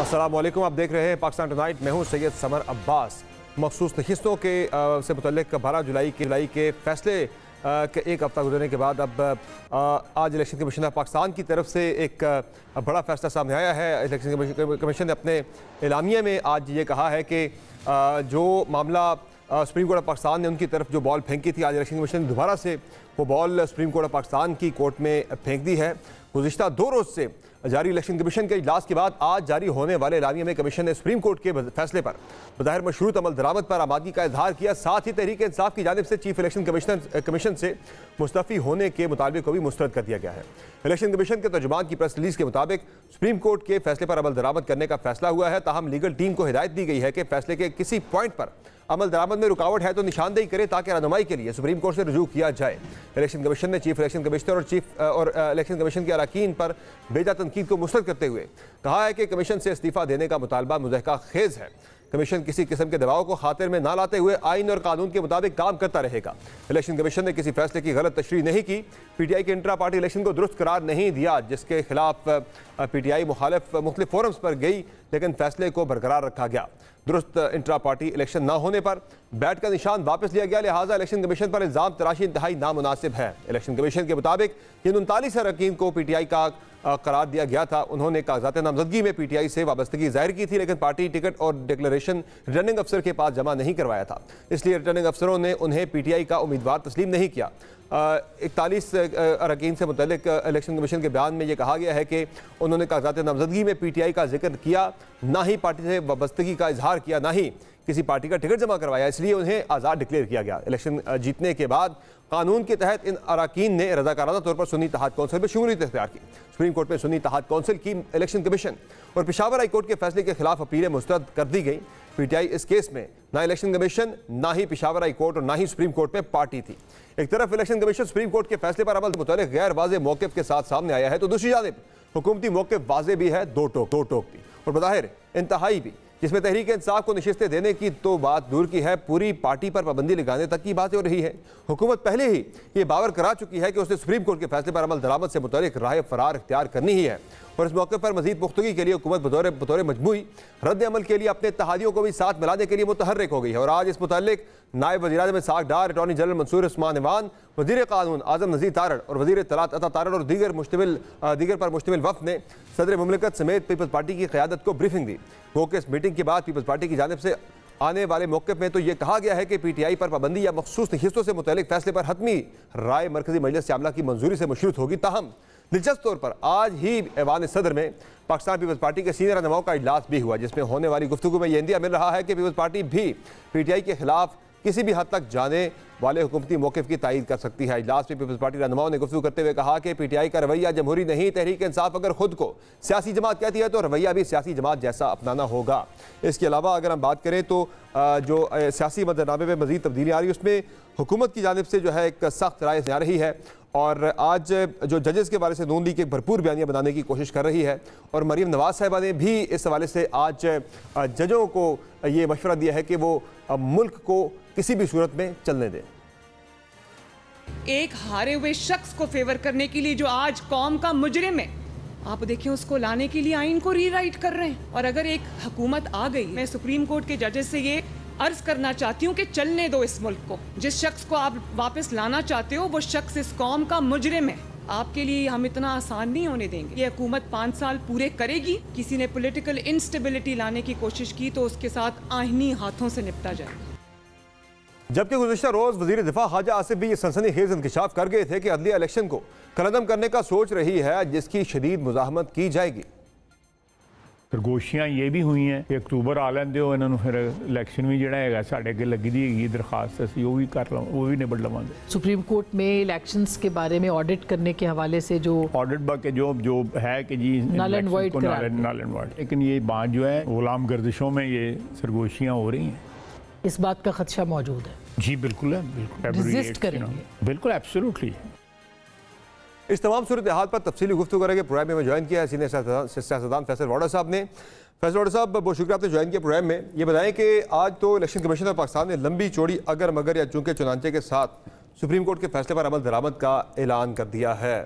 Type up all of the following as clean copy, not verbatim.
अस्सलाम वालेकुम, आप देख रहे हैं पाकिस्तान टुनाइट। मैं हूं सैयद समर अब्बास। मखसूस नशिस्तों के से मुतल्लिक 12 जुलाई के फैसले के एक हफ्ता गुजरने के बाद अब आज इलेक्शन कमीशन ऑफ पाकिस्तान की तरफ से एक बड़ा फैसला सामने आया है। इलेक्शन कमीशन ने अपने एलामिया में आज ये कहा है कि जो मामला सुप्रीम कोर्ट ऑफ पाकिस्तान ने उनकी तरफ जो बॉल फेंकी थी, आज इलेक्शन कमीशन ने दोबारा से वो ball supreme court of Pakistan की कोर्ट में फेंक दी है। गुज़िश्ता 2 रोज़ से जारी इलेक्शन कमीशन के इजलास के बाद आज जारी होने वाले एलामिया में कमीशन ने सुप्रीम कोर्ट के फैसले पर बज़ाहिर मशरूत अमल दरामद पर आमादगी का इजहार किया। साथ ही तहरीक इंसाफ की जानिब से चीफ इलेक्शन कमीशन से मुस्तफ़ी होने के मुतालबे को भी मुस्तरद कर दिया गया है। इलेक्शन कमीशन के तर्जुमान की प्रेस रिलीज के मुताबिक सुप्रीम कोर्ट के फैसले पर अमल दरामद करने का फैसला हुआ है। ताहम लीगल टीम को हिदायत दी गई है कि फैसले के किसी पॉइंट पर अमल दरामद में रुकावट है तो निशानदेही करे ताकि रहनुमाई के लिए सुप्रीम कोर्ट से रुजू किया जाए। इलेक्शन कमीशन ने चीफ इलेक्शन कमिश्नर और इलेक्शन कमीशन के अरकान पर बेजा तनकीद को मुस्तरद करते हुए कहा है कि कमीशन से इस्तीफा देने का मुतालबा मुज़हका खेज है। कमीशन किसी किस्म के दबाव को खातिर में ना लाते हुए आइन और कानून के मुताबिक काम करता रहेगा। इलेक्शन कमीशन ने किसी फैसले की गलत तशरीह नहीं की। पीटीआई के इंट्रा पार्टी इलेक्शन को दुरुस्त करार नहीं दिया, जिसके खिलाफ पीटीआई मुखालिफ मुख्तलिफ फोरम्स पर गई, लेकिन फैसले को बरकरार रखा गया। दुरुस्त इंट्रा पार्टी इलेक्शन न होने पर बैट का निशान वापस लिया गया, लिहाजा इलेक्शन कमीशन पर इल्ज़ाम तराशी इंतहाई नामुनासिब है। इलेक्शन कमीशन के मुताबिक जिन 39 अरकान को पीटीआई का करार दिया गया था, उन्होंने कागजात नामजदगी में पीटीआई से वाबस्तगी जाहिर की थी, लेकिन पार्टी टिकट और डिक्लेरेशन रिटर्निंग अफसर के पास जमा नहीं करवाया था। इसलिए रिटर्निंग अफसरों ने उन्हें पीटीआई का उम्मीदवार तस्लीम नहीं किया। 41 अरकान से मुतल्लिक इलेक्शन कमीशन के बयान में यह कहा गया है कि उन्होंने कागजात नामजदगी में पीटीआई का जिक्र किया, ना ही पार्टी से वाबस्तगी का इजहार किया, ना ही किसी पार्टी का टिकट जमा करवाया, इसलिए उन्हें आज़ाद डिक्लेयर किया गया। इलेक्शन जीतने के बाद कानून के तहत इन अरकान ने रज़ाकाराना तौर पर सुन्नी इत्तेहाद कौंसिल में शमूलियत इख्तियार की। सुप्रीम कोर्ट में सुन्नी इत्तेहाद कौंसिल की इलेक्शन कमीशन और पेशावर हाई कोर्ट के फैसले के खिलाफ अपीलें मुस्तरद कर दी गई। पीटीआई इस केस में ना इलेक्शन कमीशन, ना ही पेशावर हाई कोर्ट और ना ही सुप्रीम कोर्ट में पार्टी थी। एक तरफ इलेक्शन कमीशन सुप्रीम कोर्ट के फैसले पर अमल मुतालिक गैर वाज़ेह मौक़िफ़ के साथ सामने आया है, तो दूसरी जानिब हुकूमती मौक़िफ़ वाज़ेह भी है, दो टोकती और बज़ाहिर इंतहाई भी, जिसमें तहरीक इंसाफ को नशिस्तें देने की तो बात दूर की है, पूरी पार्टी पर पाबंदी लगाने तक की बात हो रही है। हुकूमत पहले ही ये बावर करा चुकी है कि उसने सुप्रीम कोर्ट के फैसले पर अमल दरामद से मुतालिक राह फरार इख्तियार करनी ही है, और इस मौके पर मजीद पुख्तगी के लिए हुकूमत बतौर मजमूई रद्द अमल के लिए अपने इत्तेहादियों को भी साथ मिलाने के लिए मुतहर्रिक हो गई है। और आज इस मुतालिक नायब वज़ीर-ए-आज़म इस्हाक़ डार, अटॉर्नी जनरल मंसूर उस्मान इवान, वज़ीर कानून आज़म नज़ीर तारड़ और वज़ीर इत्तलात अता तारड़ और दीगर पर मुश्तमिल वफ़द ने सदर मुमलिकत समेत पीपल्स पार्टी की क़यादत को ब्रीफिंग दी। वो कि इस मीटिंग के बाद पीपल्स पार्टी की जानिब से आने वाले मौक़िफ़ में तो ये कहा गया है कि पीटीआई पर पाबंदी या मखसूस नशिस्तों से मुतल्लिक फैसले पर हतमी राय मरकज़ी मजलिस आमला की मंजूरी से मशरूत होगी। ताहम दिलचस्प तौर पर आज ही ऐवान सदर में पाकिस्तान पीपल्स पार्टी के सीनियर रहनुमाओं का इजलास भी हुआ, जिसमें होने वाली गुफ्तगू में यह इंदिया मिल रहा है कि पीपल्स पार्टी भी पीटीआई के खिलाफ किसी भी हद तक जाने वाले हुकूमती मौक़िफ़ की तायीद कर सकती है। इजलास में पीपल्स पार्टी रहनुमाओं ने गुफ्तगू करते हुए कहा कि पीटीआई का रवैया जमहूरी नहीं, तहरीक इंसाफ अगर खुद को सियासी जमात कहती है तो रवैया भी सियासी जमात जैसा अपनाना होगा। इसके अलावा अगर हम बात करें तो जो सियासी मंजरनामे में मज़ीद तब्दीली आ रही है, उसमें हुकूमत की जानिब से जो है एक सख्त राय आ रही है, और आज जो जजेस के बारे से नून लीग एक भरपूर बयानिया बनाने की कोशिश कर रही है, और मरीम नवाज साहिबा ने भी इस हवाले से आज जजों को ये मशवरा दिया है कि वो मुल्क को किसी भी सूरत में चलने दें। एक हारे हुए शख्स को फेवर करने के लिए जो आज कौम का मुजरिम है, आप देखिए उसको लाने के लिए आइन को रीराइट कर रहे हैं। और अगर एक हुकूमत आ गई, मैं सुप्रीम कोर्ट के जजेस से ये अर्ज करना चाहती हूँ कि चलने दो इस मुल्क को। जिस शख्स को आप वापस लाना चाहते हो वो शख्स इस कौम का मुजरिम है। आपके लिए हम इतना आसान नहीं होने देंगे। ये हुकूमत 5 साल पूरे करेगी। किसी ने पॉलिटिकल इंस्टेबिलिटी लाने की कोशिश की तो उसके साथ आईनी हाथों से निपटा जाएगा। जबकि गुज़िश्ता रोज़ वज़ीर दिफा ख्वाजा आसिफ भी ये सनसनीखेज़ इंकशाफ कर गए थे कि अदलिया इलेक्शन को कलअदम करने का सोच रही है, जिसकी शदीद मुज़ाहमत की जाएगी। सरगोशियां ये भी हुई हैं कि अक्तूबर आ लेंदे हो, इन्होंने फिर इलेक्शन भी जिहड़ा हैगा साडे अगे लगी दी हैगी दरखास्त, असीं वो भी कर वो भी निबड़ लवांगे। सुप्रीम कोर्ट में इलेक्शंस के बारे में ऑडिट करने के हवाले से जो ऑडिट बाकी जो है कि जी नल एंड वाइड, लेकिन ये बात जो है गुलाम गर्दिशों में ये सरगोशियां हो रही हैं, इस बात का खदशा मौजूद है। जी बिल्कुल है, बिल्कुल रेजिस्ट करेंगे, बिल्कुल एब्सोल्युटली। इस तमाम सूरत हाल पर तफसीली गुफ्तगू करेंगे। प्रोग्राम में ज्वाइन किया है सीनियर सियासतदान फैसल वाडा साहब ने। फैसल वाडा साहब, बहुत शुक्रिया आपने ज्वाइन किया प्रोग्राम में। ये बताएं कि आज तो इलेक्शन कमीशन ऑफ पाकिस्तान ने लंबी चौड़ी अगर मगर या चूंकि चुनांचे के साथ सुप्रीम कोर्ट के फैसले पर अमल दरामद का ऐलान कर दिया है।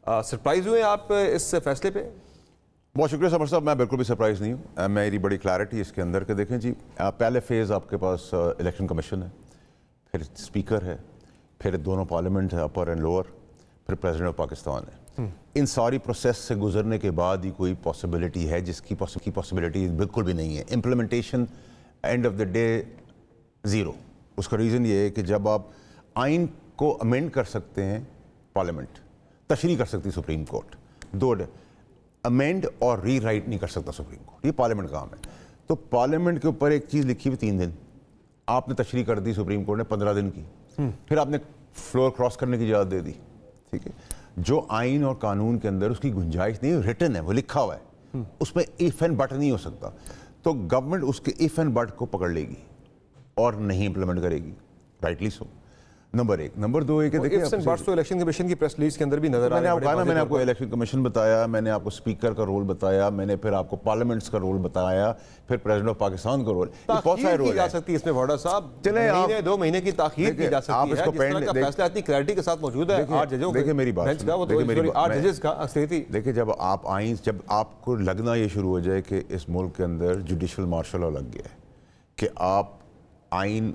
सरप्राइज हुए आप इस फैसले पे? बहुत शुक्रिया समर साहब, मैं बिल्कुल भी सरप्राइज़ नहीं हूँ। मेरी बड़ी क्लैरिटी इसके अंदर कि देखें जी, पहले फेज़ आपके पास इलेक्शन कमीशन है, फिर स्पीकर है, फिर दोनों पार्लियामेंट है, अपर एंड लोअर, फिर प्रेसिडेंट ऑफ पाकिस्तान है। इन सारी प्रोसेस से गुजरने के बाद ही कोई पॉसिबिलिटी है, जिसकी पॉसिबिलिटी बिल्कुल भी नहीं है। इम्प्लीमेंटेशन एंड ऑफ ड डे ज़ीरो। उसका रीज़न ये है कि जब आप आइन को अमेंड कर सकते हैं पार्लियामेंट, तशरीह कर सकती सुप्रीम कोर्ट, दो अमेंड और री राइट नहीं कर सकता सुप्रीम कोर्ट, ये पार्लियामेंट का काम है। तो पार्लियामेंट के ऊपर एक चीज़ लिखी हुई 3 दिन, आपने तशरीह कर दी सुप्रीम कोर्ट ने 15 दिन की, फिर आपने फ्लोर क्रॉस करने की इजाज़त दे दी। ठीक है, जो आइन और कानून के अंदर उसकी गुंजाइश नहीं, रिटन है, वो लिखा हुआ है, उसमें इफ एंड बट नहीं हो सकता। तो गवर्नमेंट उसके इफ एंड बट को पकड़ लेगी और नहीं इंप्लीमेंट करेगी, राइटली सो। नंबर 1। नंबर 2 कि देखिए तो इलेक्शन कमीशन की प्रेस रिलीज के अंदर भी नजर आ रहा है। मैंने आपको इलेक्शन कमीशन बताया, मैंने आपको स्पीकर का रोल बताया, मैंने फिर आपको पार्लियामेंट्स का रोल बताया, फिर प्रेसिडेंट ऑफ पाकिस्तान का रोल, बहुत सारे रोल जा सकती है इसमें। वाडा साहब, चले आप 2 महीने की ताखीर की जा सकती है। आप इसको फैसला इतनी क्लैरिटी के साथ मौजूद है। 8 जजों, देखिए मेरी बात, 8 जजेस का अक्सरियती। देखिए जब आप आइन, जब आपको लगना ये शुरू हो जाए कि इस मुल्क के अंदर जुडिशल मार्शल लॉ लग गया है, कि आप आइन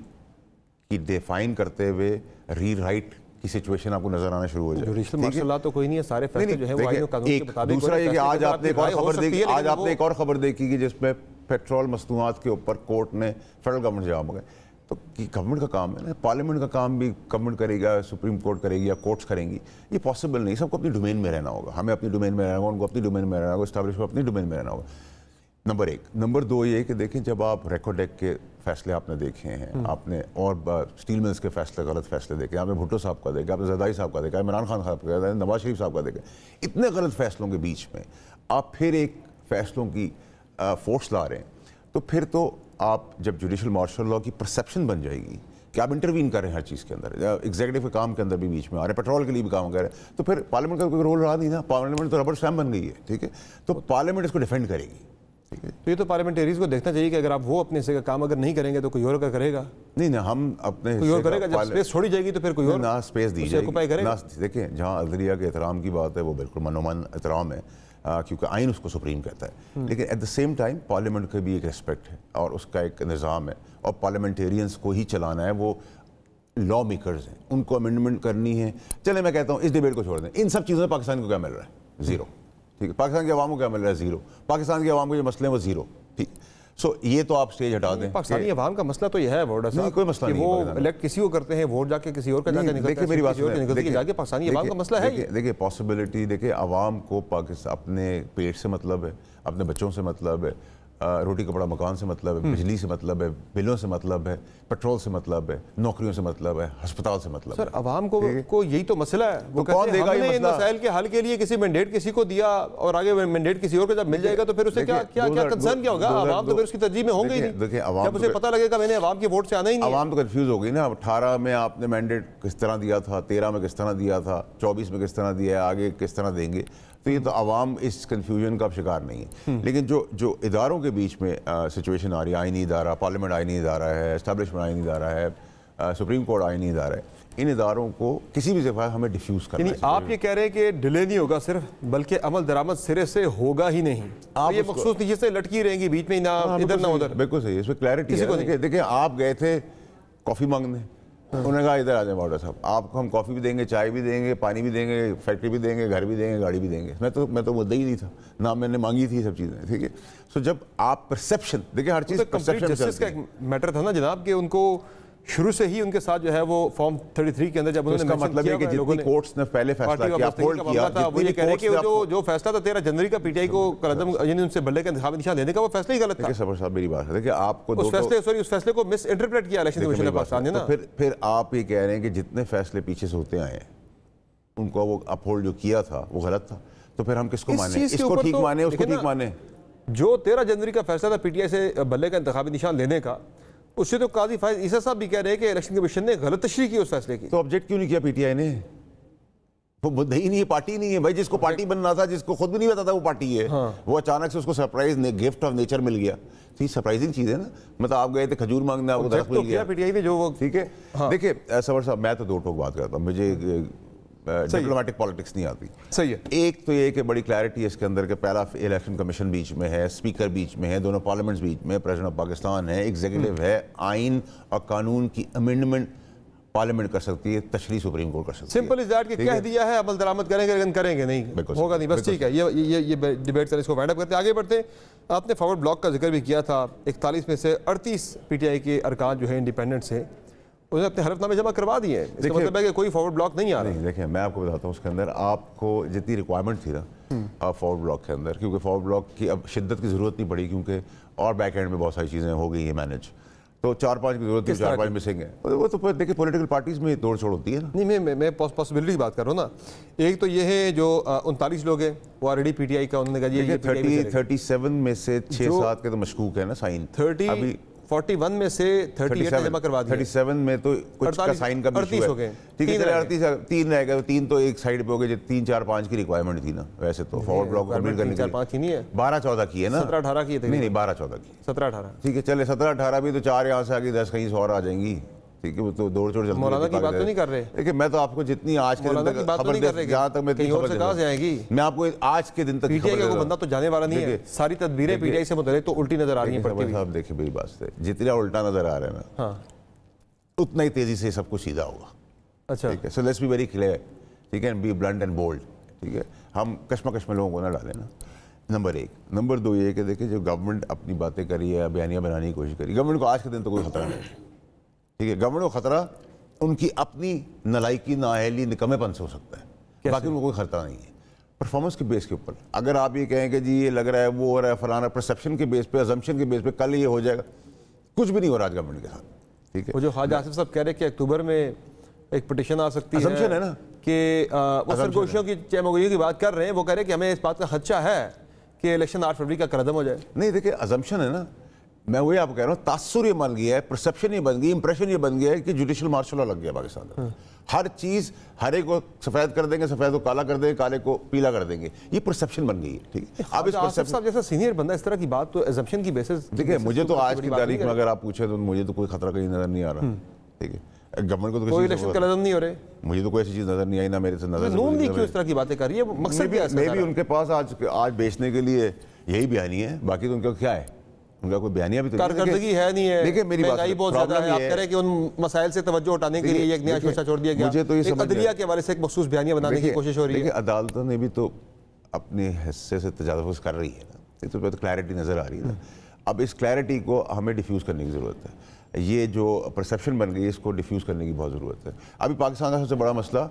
की डिफाइन करते हुए री राइट की सिचुएशन आपको नजर आना शुरू हो जाए। जुडिशल मार्शल लॉ तो कोई नहीं है, सारे फैसले जो है वो आइन और कानून के मुताबिक। दूसरा ये कि आज आपने एक और खबर देखी, आज आपने एक और खबर देखी कि जिसमें पेट्रोल मस्तूआत के ऊपर कोर्ट ने फेडरल गवर्नमेंट से जवाब मांगा। तो गवर्नमेंट का काम है ना, पार्लियामेंट का काम भी गवर्नमेंट करेगा, सुप्रीम कोर्ट करेगी या कोर्ट्स करेंगी, ये पॉसिबल नहीं। सबको अपनी डोमेन में रहना होगा, हमें अपनी डोमेन में रहना होगा, उनको अपनी डोमेन में रहना होगा, एस्टैब्लिश को अपनी डोमेन में रहना होगा। नंबर 1। नंबर 2 ये कि देखें, जब आप रेकोडेक के फैसले आपने देखे हैं, आपने और स्टील मिल्स के फैसले, गलत फैसले देखे, आपने भुट्टो साहब का देखा, आपने जरदारी साहब का देखा, इमरान खान साहब का देखा, नवाज शरीफ साहब का देखा, इतने गलत फैसलों के बीच में आप फिर एक फैसलों की फोर्स ला रहे हैं, तो फिर तो आप जब जुडिशल मार्शल लॉ की परसेप्शन बन जाएगी कि आप इंटरवीन कर रहे हैं हर चीज़ के अंदर, एग्जीक्यूटिव के काम के अंदर भी बीच में आ रहे हैं, पेट्रोल के लिए भी काम कर रहे हैं, तो फिर पार्लियामेंट का कोई रोल रहा नहीं ना। पार्लियामेंट तो रबर स्टैम्प बन गई है। ठीक है, तो पार्लियामेंट इसको डिफेंड करेगी। ठीक है, तो ये तो पार्लियामेंटेरियंस को देखना चाहिए कि अगर आप वो अपने से काम अगर नहीं करेंगे तो कोई और का करेगा। नहीं ना, हम अपने कोई और करेगा। जब स्पेस छोड़ी जाएगी तो फिर कोई और ना स्पेस दी जाएगी ना। देखिए, जहाँ अदलिया के एहतराम की बात है वो बिल्कुल मनोमन एहतराम है, क्योंकि आइन उसको सुप्रीम कहता है, लेकिन at the same time parliament का भी एक रिस्पेक्ट है और उसका एक निज़ाम है, और पार्लियामेंटेरियंस को ही चलाना है। वो लॉ मेकर्स हैं, उनको अमेंडमेंट करनी है। चले मैं कहता हूँ इस डिबेट को छोड़ दें, इन सब चीज़ों में पाकिस्तान को क्या मिल रहा है? ज़ीरो। ठीक है, पाकिस्तान की आवाम को क्या मिल रहा है? ज़ीरो। पाकिस्तान की आवाम को जो मसले हैं वो ज़ीरो। ठीक, सो ये तो आप स्टेज हटा दें। पाकिस्तानी अवाम का मसला तो यह है वाडा साहब, कोई मसला नहीं, वो इलेक्ट किसी को करते हैं, वोट जाके किसी और का जाके निकलता है। देखिए मेरी बात सुनिए, जाके पाकिस्तानी अवाम का मसला है। देखिए पॉसिबिलिटी, देखिए आवाम को पाकिस्तान अपने पेट से मतलब है, अपने बच्चों से मतलब है, रोटी कपड़ा मकान से मतलब है, बिजली से मतलब है, बिलों से मतलब है, पेट्रोल से मतलब है, नौकरियों से मतलब है, अस्पताल से मतलब है। सर अवाम को यही तो मसला है। वो कौन देगा ये मसला? मसाइल के हल के लिए किसी मैंडेट किसी को दिया और आगे मैंडेट किसी और को जब मिल जाएगा तो फिर उसे क्या कंसर्न क्या होगा? अवाम तो फिर उसकी तरजीह में होंगे ही नहीं। देखिए जब उसे पता लगेगा मैंने अवाम के वोट से आना ही नहीं। अवाम तो कंफ्यूज हो गई ना। 18 में आपने मैंडेट किस तरह दिया था, 13 में किस तरह दिया था, 24 में किस तरह दिया है, आगे किस तरह देंगे, तो ये तो आवाम इस कन्फ्यूजन का शिकार नहीं है। लेकिन जो इदारों के बीच में सिचुएशन आ रही है, आईनी इदारा, पार्लियामेंट आईनी इदारा है, एस्टैब्लिशमेंट आईनी इदारा है, सुप्रीम कोर्ट आईनी इदारा है, इन इदारों को किसी भी जगह हमें डिफ्यूज करना है। आप ये कह रहे हैं कि डिले नहीं होगा सिर्फ, बल्कि अमल दरामद सिरे से होगा ही नहीं। आप ये मखसूस नीचे से लटकी रहेंगी बीच में, ना इधर ना उधर। बिल्कुल सही, इसमें क्लैरिटी है। देखिए आप गए थे कॉफ़ी मांगने, उन्होंने कहा इधर आ जाए वाडा साहब, आपको हम कॉफ़ी भी देंगे, चाय भी देंगे, पानी भी देंगे, फैक्ट्री भी देंगे, घर भी देंगे, गाड़ी भी देंगे। मैं तो मुद्दा ही नहीं था ना, मैंने मांगी थी सब चीज़ें। ठीक है, सो जब आप परसेप्शन देखिए, हर चीज़ परसेप्शन का एक मैटर था ना जनाब, कि उनको शुरू से ही उनके साथ जो है वो फॉर्म 33 के अंदर जब उन्होंने मतलब है कि जितनी कोर्ट्स ने पहले फैसला किया, अपहोल्ड किया, वो ये कह रहे हैं कि जो फैसला था 13 जनवरी का पीटीआई को कलअदम यानी उनसे बल्ले का इंतखाबी निशान देने का, वो फैसला ही गलत था। सबर साहब मेरी बात है, देखिए आपको उस फैसले को मिस इंटरप्रेट किया इलेक्शन कमीशन ने पाकिस्तान ने ना। फिर आप ये कह रहे हैं कि जितने फैसले पीछे से होते आए हैं उनको वो अपहोल्ड जो किया था वो गलत था, तो फिर हम किसको माने? इसको ठीक माने, उसको ठीक माने? जो 13 जनवरी का फैसला था पीटीआई से बल्ले का इंतखाबी निशान लेने का, उससे तो काजी फायद ईसा साहब भी कह रहे हैं कि इलेक्शन कमीशन ने गलत तशरीह की उस फैसले की। तो ऑब्जेक्ट क्यों नहीं किया पीटीआई ने? वो मुद्दा ही नहीं है, पार्टी नहीं है भाई। जिसको पार्टी बनना था, जिसको खुद भी नहीं पता था वो पार्टी है, वो अचानक से उसको सरप्राइज गिफ्ट ऑफ नेचर मिल गया। तो ये सरप्राइजिंग चीज़ है ना। मतलब आप गए थे खजूर मांगने, आपको दरख्त मिल गया पीटीआई ने जो वो। ठीक है, देखिए सबर साहब, मैं तो दो टोक बात करता हूँ। मुझे डिप्लोमेटिक पॉलिटिक्स नहीं आती। सही है। एक तो ये कि बड़ी क्लैरिटी है इसके अंदर के पहला इलेक्शन कमीशन बीच में है, स्पीकर बीच में है, दोनों पार्लियामेंट्स बीच में, प्रेसिडेंट ऑफ पाकिस्तान है, एग्जीक्यूटिव है, आइन और कानून की अमेंडमेंट पार्लियामेंट कर सकती है, तशरीह सुप्रीम कोर्ट कर सकती है। सिंपल इज दैट कि कह दिया है, अमल दरामद करेंगे, लेकिन करेंगे नहीं, होगा नहीं, बस ठीक है। ये डिबेट सर इसको वाइंड अप करते हैं, आगे बढ़ते हैं। आपने फॉरवर्ड ब्लॉक का जिक्र भी किया था, 41 में से 38 पीटीआई के अरकान जो है इंडिपेंडेंट से उन्होंने अपने हलफनामे जमा करवा दिए हैं। इसका मतलब है कि कोई फॉरवर्ड ब्लॉक नहीं आ रहा। नहीं, देखिए मैं आपको बताता हूँ, उसके अंदर आपको जितनी रिक्वायरमेंट थी ना फॉरवर्ड ब्लॉक के अंदर, क्योंकि फॉरवर्ड ब्लॉक की अब शिद्दत की ज़रूरत नहीं पड़ी, क्योंकि और बैक एंड में बहुत सारी चीज़ें हो गई हैं मैनेज, तो 4-5 की जरूरत है, 4-5 मिसिंग है। वो तो देखिए पॉलिटिकल पार्टीज में तोड़ छोड़ होती है ना। नहीं, मैं पॉसिबिलिटी की बात कर रहा हूँ ना। एक तो ये है जो 39 लोग हैं वो ऑलरेडी पीटीआई का, उन्होंने कहा ये 37 में से 6-7 के तो मशकूक है ना साइन। 41 में से 38 जमा करवा दिया। 37 में तो कुछ का साइन का 38 हो गए, ठीक है, 3 रह गए, 3 तो एक साइड पे हो गए, 3-4-5 की रिक्वायरमेंट थी ना। वैसे तो फॉरवर्ड ब्लॉक कंप्लीट करने के लिए 4-5 की नहीं है, 12-14 की है ना, 17-18 की है। नहीं 12-14 की, 17-18 ठीक है, चले 17-18 भी तो 4 यहाँ से आगे 10 कहीं से और आ जाएंगी, ठीक है। वो तो दौड़ चोड़ चलती। मौलाना की बात तो नहीं कर रहे। देखिए मैं तो आपको जितनी आज के दिन तक खबर जहाँ तक मैं कहाँ से आएगी, मैं आपको आज के दिन तक पीटीआई का बंदा तो जाने वाला नहीं है। सारी तदबीरें पीटीआई से मुतल्लिक तो उल्टी नजर आ रही हैं पड़ती हुई। साहब देखिए मेरी बात से, जितना उल्टा नजर आ रहा है ना, हाँ, उतना ही तेजी से सब कुछ सीधा होगा। अच्छा, ठीक है, so let's be very clear, ठीक है, बी ब्लंट एंड बोल्ड, ठीक है। हम कश्मकश में लोगों को ना डालें ना, नंबर 1। नंबर 2 ये कि देखिए जो गवर्नमेंट अपनी बातें करी है, बयानियाँ बनाने की कोशिश करी, गवर्नमेंट को आज के दिन तो कोई खतरा नहीं है, ठीक है। गवर्नमेंट को खतरा उनकी अपनी नलायकी, नाअहली, निकम्मेपन से हो सकता है, बाकी उनको कोई खतरा नहीं है। परफॉर्मेंस के बेस के ऊपर अगर आप ये कहें कि जी ये लग रहा है, वो हो रहा है, फलाना, परसेप्शन के बेस पे, अजम्पशन के बेस पे कल ये हो जाएगा, कुछ भी नहीं हो रहा आज गवर्नमेंट के साथ, ठीक है। वो जो ख्वाजा आसिफ साहब कह रहे हैं कि अक्टूबर में एक पिटीशन आ सकती है ना, कि वो सरगोशियों की चैमगोइयों की बात कर रहे हैं, वो कह रहे हैं कि हमें इस बात का खदशा है कि इलेक्शन 8 फरवरी का करदम हो जाए। नहीं देखिए, अजम्पशन है ना, मैं वही आपको कह रहा हूँ, तासुर ये बन गया है, परसेप्शन ये बन गई, इंप्रेशन ये बन गया है कि जुडिशल मार्शल लॉ लग गया पाकिस्तान में। हर चीज़, हर एक को सफ़ेद कर देंगे, सफ़ेद को काला कर देंगे, काले को पीला कर देंगे, ये परसेप्शन बन गई है, ठीक है। अब इस आसिफ साहब जैसा सीनियर बंदा इस तरह की बात तो एजम्पशन की बेसिस, देखिए मुझे तो आज की तारीख में अगर आप पूछे तो मुझे तो कोई खतरा कहीं नजर नहीं आ रहा, ठीक है। गवर्नमेंट को तो कोई इलेक्शन का लज़म नहीं हो रहे, मुझे तो कोई ऐसी चीज़ नजर नहीं आई, ना मेरे से नजर। नून लीग क्यों इस तरह की बातें कर रही है, मकसद क्या है? मे भी उनके पास आज बेचने के लिए यही बयानी है, बाकी तो उनका क्या है, उनका कोई बयानिया भी तो कारकर्दगी है नहीं है। देखिए मेरी बात बहुत ज्यादा है, आप कह रहे हैं कि उन मसाइल से तवज्जो हटाने के लिए एक नया शोशा छोड़ दिया गया, मुझे तो ये अदलिया के हवाले से एक मखसूस बयानिया बनाने की कोशिश हो रही है। अदालतों ने भी तो अपने हिस्से से तजावुज़ कर रही है ना, तो क्लैरिटी नज़र आ रही है ना। अब इस क्लैरिटी को हमें डिफ्यूज़ करने की ज़रूरत है, ये जो परसेप्शन बन गई है इसको डिफ्यूज़ करने की बहुत ज़रूरत है। अभी पाकिस्तान का सबसे बड़ा मसला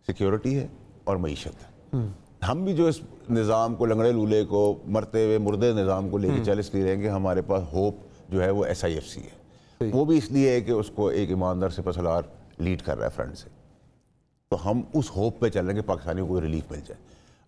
सिक्योरिटी है और मईशत है। हम भी जो इस निज़ाम को, लंगड़े लूले को, मरते हुए मुर्दे निज़ाम को लेकर चल इसलिए रहेंगे, हमारे पास होप जो है वो SIFC है, वो भी इसलिए है कि उसको एक ईमानदार सिपहसालार लीड कर रहा है फ्रंट से, तो हम उस होप पे चल रहे हैं कि पाकिस्तानियों को रिलीफ मिल जाए।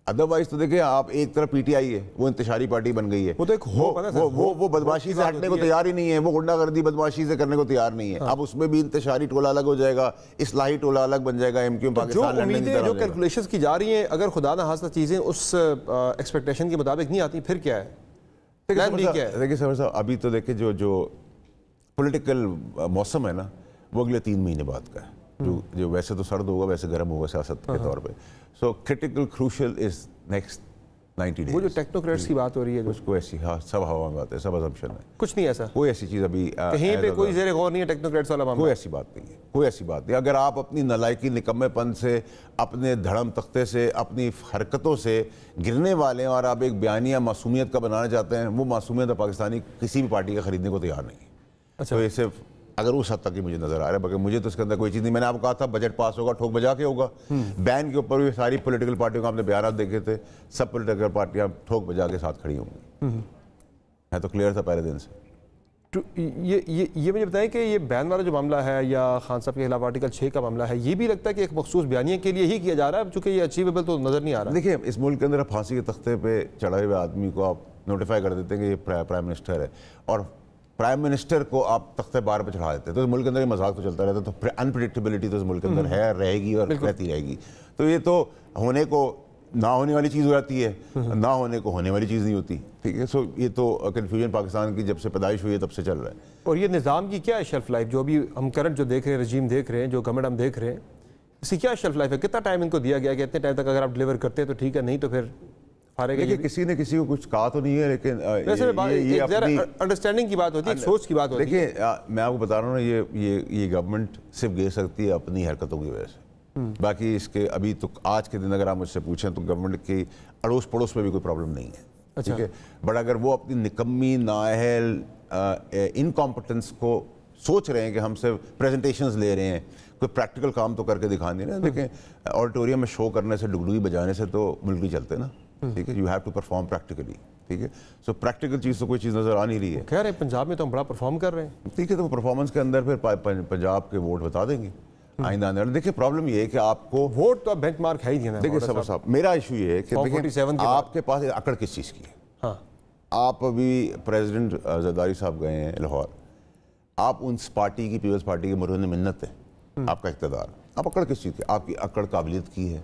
अदरवाइज तो देखिए आप, एक तरफ PTI है, वो इंतशारी पार्टी बन गई है, वो तो एक होप है ना, वो बदमाशी से हटने को तैयार ही नहीं है, वो गुंडागर्दी बदमाशी से करने को तैयार नहीं है। अब उसमें भी इंतशारी टोला अलग हो जाएगा, इस्लाही टोला अलग बन जाएगा, MQ पाकिस्तान लड़ने की तरह। जो कैलकुलेशंस की जा रही हैं, अगर खुदा ना खास्ता चीजें उस एक्सपेक्टेशन के मुताबिक नहीं आती, फिर क्या है? देखिए सर साहब, अभी तो देखिए जो पॉलिटिकल मौसम है ना, वो अगले 3 महीने बाद का है, जो वैसे तो सर्द होगा, वैसे गर्म होगा सियासत के तौर पे। So critical crucial is next 90 days. वो जो टेक्नोक्रेट्स की बात हो रही है, उसको ऐसी, हाँ, सब हवा में बात है, सब असम्पशन है, कुछ नहीं ऐसा, कोई ऐसी चीज़ अभी कहीं पे कोई ज़ेरे गौर नहीं है टेक्नोक्रेट्स वाला मामला, कोई ऐसी बात नहीं है, कोई ऐसी बात नहीं। अगर आप अपनी नलायकी, निकम्मेपन से, अपने धड़म तख्ते से, अपनी हरकतों से गिरने वाले हैं और आप एक बयानिया मासूमियत का बनाना चाहते हैं, वो मासूमियत पाकिस्तानी किसी भी पार्टी का खरीदने को तैयार नहीं है। अच्छा, तो ये सिर्फ अगर उस हद तक ही मुझे नजर आ रहा है, बाकी मुझे तो इसके अंदर कोई चीज़ नहीं। मैंने आपको कहा था बजट पास होगा, ठोक बजा के होगा। बैन के ऊपर भी सारी पॉलिटिकल पार्टियों को आपने बयान देखे थे, सब पॉलिटिकल पार्टियां ठोक बजा के साथ खड़ी होंगी। मैं तो क्लियर था पहले दिन से। तो ये मुझे बताएं कि ये बैन वाला जो मामला है या खान साहब के खिलाफ आर्टिकल 6 का मामला है, ये भी लगता है कि एक मखसूस बयानिया के लिए ही किया जा रहा है, चूंकि ये अचीवेबल तो नजर नहीं आ रहा। देखिए इस मुल्क के अंदर फांसी के तख्ते पर चढ़े हुए आदमी को आप नोटिफाई कर देते हैं कि ये प्राइम मिनिस्टर है, और प्राइम मिनिस्टर को आप तख्ते बार पे चढ़ा देते हैं, तो मुल्क के अंदर ये मजाक तो चलता रहता है। तो अनप्रेडिक्टेबिलिटी तो इस मुल्क के अंदर है, रहेगी और रहती रहेगी। तो ये तो होने को ना होने वाली चीज़ हो जाती है, ना होने को होने वाली चीज़ नहीं होती, ठीक है। सो ये तो कन्फ्यूजन पाकिस्तान की जब से पैदाइश हुई है तब से चल रहा है। और ये निज़ाम की क्या है शेल्फ लाइफ, जो अभी हम करंट जो देख रहे हैं, रजीम देख रहे हैं, जो गवर्नमेंट हम देख रहे हैं, इसकी क्या शेल्फ लाइफ है, कितना टाइम इनको दिया गया कि इतने टाइम तक अगर आप डिलीवर करते हैं तो ठीक है, नहीं तो फिर देखिए किसी ने किसी को कुछ कहा तो नहीं है, लेकिन ये अपनी अंडरस्टैंडिंग की बात होती है, सोच की बात होती है। देखिए मैं आपको बता रहा हूँ ना, ये गवर्नमेंट सिर्फ गिर सकती है अपनी हरकतों की वजह से। बाकी इसके अभी तो आज के दिन अगर आप मुझसे पूछें तो गवर्नमेंट की अड़ोस पड़ोस में भी कोई प्रॉब्लम नहीं है, ठीक है। बट अगर वो अपनी निकम्मी नाअहल इनकॉम्पिटेंस को सोच रहे हैं कि हमसे प्रेजेंटेशंस ले रहे हैं, कोई प्रैक्टिकल काम तो करके दिखाने ना। देखें ऑडिटोरियम में शो करने से, डुगडुगी बजाने से तो मुल्क नहीं चलते ना, ठीक है। You have to perform practically, ठीक है। सो प्रैक्टिकल चीज़ तो कोई चीज़ नज़र आ नहीं रही है। कह रहे हैं पंजाब में तो हम बड़ा परफॉर्म कर रहे हैं, ठीक है। तो परफॉर्मेंस के अंदर फिर पंजाब के वोट बता देंगे आइंदा आने वाले। देखिए प्रॉब्लम ये है कि आपको वोट तो बेंचमार्क है ही नहीं। देखिए सबर साहब, मेरा इशू ये है कि देखिए आपके पास अकड़ किस चीज़ की है। हाँ, आप अभी प्रेसिडेंट जरदारी साहब गए हैं लाहौर, आप उन पार्टी की, पीपल्स पार्टी के मुरहन मिन्नत है आपका इक़्तिदार। आप अकड़ किस चीज़ की? आपकी अकड़ काबिलियत की है,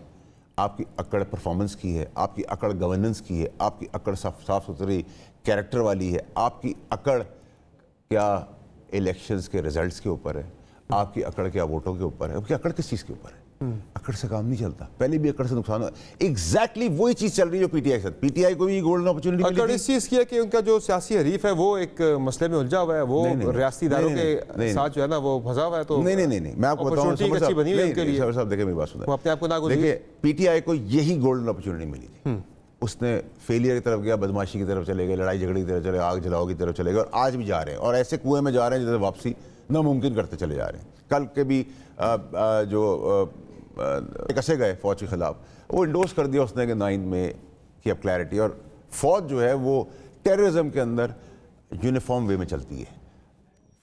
आपकी अकड़ परफॉर्मेंस की है, आपकी अकड़ गवर्नेंस की है, आपकी अकड़ साफ सुथरी कैरेक्टर वाली है, आपकी अकड़ क्या इलेक्शंस के रिजल्ट्स के ऊपर है, आपकी अकड़ क्या वोटों के ऊपर है। आपकी अकड़ किस चीज़ के ऊपर है? अकड़ से काम नहीं चलता। पहले भी अकड़ से नुकसान हुआ। एग्जैक्टली वही चीज़ चल रही है जो पीटीआई के साथ। पीटीआई को भी गोल्डन अपॉर्चुनिटी मिली। अकड़ इस चीज़ की है कि उनका जो सियासी हरीफ है वो एक मसले में उलझा हुआ है, वो रियासती इदारों के साथ जो है ना वो फंसा हुआ है। तो नहीं, मैं आपको बताऊं, अच्छी बनी हुई उनके लिए। साहब देखिए मेरी बात सुनिए, वो अपने आप को ना देखिए पीटीआई को यही गोल्डन अपॉर्चुनिटी मिली थी। उसने फेलियर की तरफ गया, बदमाशी की तरफ चले गए, लड़ाई झगड़े की तरफ चले, आग जलाओ की तरफ चले गए, और आज भी जा रहे हैं। और ऐसे कुएं में जा रहे हैं जिससे वापसी नामुमकिन करते चले जा रहे हैं। कल के भी जो कसे गए फौज के खिलाफ, वो इंडोर्स कर दिया उसने कि 9 में की अब क्लैरिटी। और फौज जो है वो टेररिज्म के अंदर यूनिफॉर्म वे में चलती है।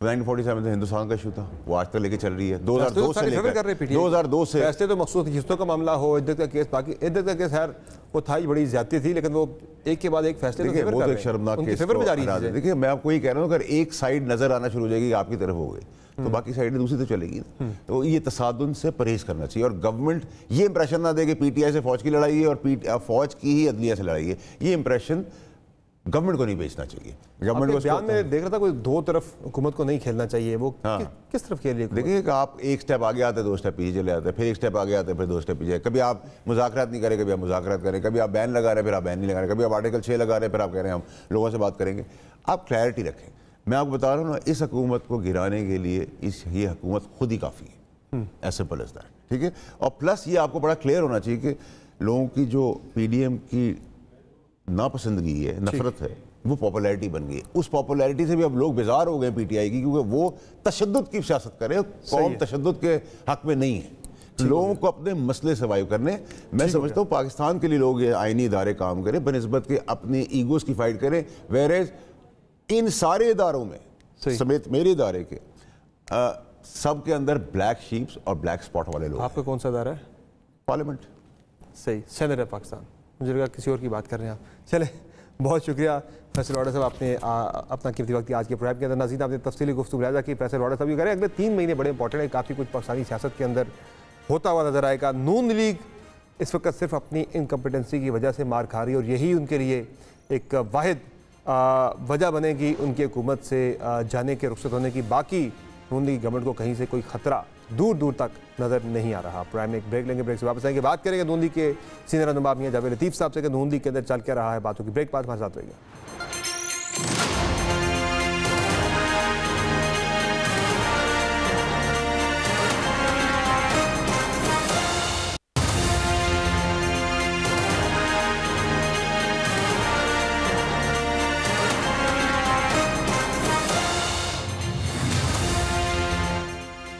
1947 से हिंदुस्तान का इशू था, वो आज तक लेके चल रही है। 2002 से लेकर 2002 से ऐसे तो मखसूस किस्तों का मामला हो, इद्दत का केस, बाकी इद्दत का केस खैर वो था ही बड़ी ज्यादती थी, लेकिन वो एक के बाद एक फैसले देखिए वो तो एक शर्मनाक केस है। देखिए मैं आपको ये कह रहा हूँ, अगर एक साइड नजर आना शुरू हो जाएगी आपकी तरफ हो गई तो बाकी साइड दूसरी तो चलेगी ना। तो ये तसादुन से परहेज करना चाहिए, और गवर्नमेंट ये इंप्रेशन ना दे कि पीटीआई से फौज की लड़ाई है और फौज की ही अदलिया से लड़ाई है। ये इंप्रेशन गवर्नमेंट को नहीं बेचना चाहिए। गवर्नमेंट को बयान में देख रहा था कोई दो तरफ हुकूमत को नहीं खेलना चाहिए, वो किस तरफ खेल रही है? देखिए कि आप एक स्टेप आगे आते 2 स्टेप पीछे चले आते, फिर एक स्टेप आगे आते फिर 2 स्टेप पीछे। कभी आप मुज़ाकरात नहीं करें, कभी आप मुज़ाकरात करें, कभी आप बैन लगा रहे फिर आप बैन नहीं लगा रहे, कभी आप आर्टिकल 6 लगा रहे फिर आप कह रहे हैं हम लोगों से बात करेंगे। आप क्लैरिटी रखें। मैं आपको बता रहा हूँ ना, इस हुकूमत को गिराने के लिए ये हुकूमत खुद ही काफ़ी है, एज सिंपल एज दैट, ठीक है। और प्लस ये आपको बड़ा क्लियर होना चाहिए कि लोगों की जो पीडीएम की नापसंदगी है, नफरत है, वो पॉपुलैरिटी बन गई। उस पॉपुलैरिटी से भी अब लोग बेजार हो गए पीटीआई की, क्योंकि वो तशद्दुद की सियासत करे, कौम तशद्दुद के हक में नहीं है। लोगों को अपने मसले सर्वाइव करने, मैं समझता हूँ पाकिस्तान के लिए लोग ये आईनी इदारे काम करें बनिस्बत के अपने ईगोस की फाइट करें। वेरेज इन सारे इदारों में समेत मेरे इदारे के सब के अंदर ब्लैक शीप्स और ब्लैक स्पॉट वाले लोग। आपका कौन सा इदारा है? पार्लियामेंट। सही, सेनेट है पाकिस्तान। मुझे लगा किसी और की बात कर रहे हैं आप। चले, बहुत शुक्रिया फैसल वाडा साहब, आपने अपना कीमती वक्त आज के प्रोग्राम के अंदर। नाज़रीन, आपने तफसीली गुफ्तगू लिहाजा की। फैसल वाडा साहब ये करें, अगले 3 महीने बड़े इंपॉर्टेंट है, काफ़ी कुछ पाकिस्तानी सियासत के अंदर होता हुआ नजर आएगा। नून लीग इस वक्त सिर्फ अपनी इनकम्पिटेंसी की वजह से मार खा रही है, और यही उनके लिए एक वाहिद वजह बनेगी उनकी हुकूमत से जाने के, रुखसत होने की। बाकी नून लीग गवर्नमेंट को कहीं से कोई खतरा दूर दूर तक नज़र नहीं आ रहा। प्राइम में एक ब्रेक लेंगे, ब्रेक से वापस आएंगे, बात करेंगे नून लीग के सीनियर रहनुमा मियां जावेद लतीफ़ साहब से कि नून लीग के अंदर चल क्या रहा है। बातों की ब्रेक बाद हमारे साथ रहेगा।